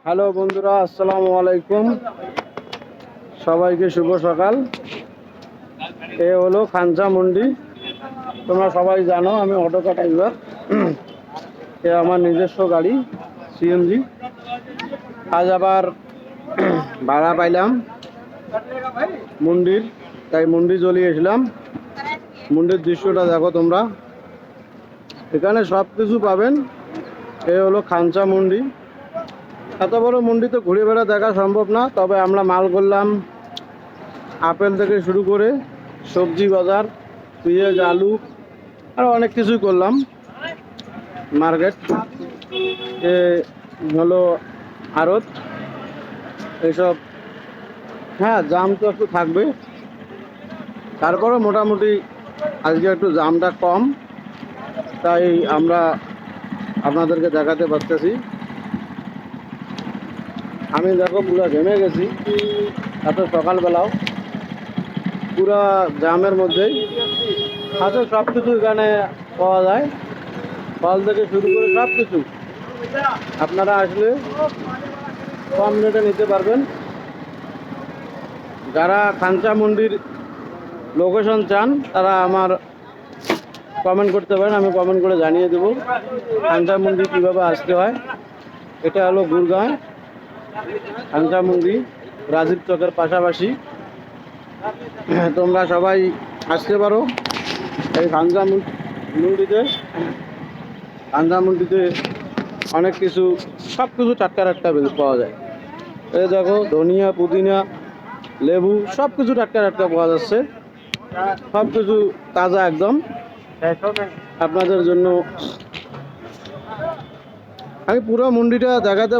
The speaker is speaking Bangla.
হ্যালো বন্ধুরা, আসসালামু আলাইকুম। সবাইকে শুভ সকাল। এ হলো খানসা মন্ডি। তোমরা সবাই জানো আমি অটোকা ড্রাইভার। এ আমার নিজস্ব গাড়ি সিএনজি। আজ আবার ভাড়া পাইলাম মন্ডির, তাই মন্ডি চলে এসলাম। মন্ডির দৃশ্যটা দেখো তোমরা, এখানে সব কিছু পাবেন। এ হলো খানসা মন্ডি। এত বড় মন্ডি তো ঘুরে বেড়া দেখা সম্ভব না, তবে আমরা মাল করলাম আপেল থেকে শুরু করে সবজি বাজার, পেঁয়াজ, আলু আর অনেক কিছুই করলাম। মার্কেট এ হলো আড়ত এইসব। হ্যাঁ, জাম তো একটু থাকবে, তারপরে মোটামুটি আজকে একটু জামটা কম, তাই আমরা আপনাদেরকে দেখাতে পারতেছি। আমি দেখো পুরো ঘেমে গেছি, এত সকালবেলাও পুরা জামের মধ্যেই। আছে সব কিছু এখানে পাওয়া যায়, ফল থেকে শুরু করে সব কিছু আপনারা আসলে কম রেটে নিতে পারবেন। যারা খানসা মন্ডির লোকেশন চান তারা আমার কমেন্ট করতে পারেন, আমি কমেন্ট করে জানিয়ে দেবো খানসা মন্দির কীভাবে আসতে হয়। এটা হলো গুরগাঁও খানসা মন্দির, রাজীব চকের পাশাপাশি। তোমরা সবাই আসতে পারো এই খানসা মন্ডিতে। খানসা মন্ডিতে অনেক কিছু, সব কিছু টাটকা টাটকা পাওয়া যায়। এই দেখো ধনিয়া, পুদিনা, লেবু সব কিছু টাটকা টাটকা পাওয়া যাচ্ছে। সব কিছু তাজা একদম আপনাদের জন্য। আমি পুরো মন্ডিটা দেখাতে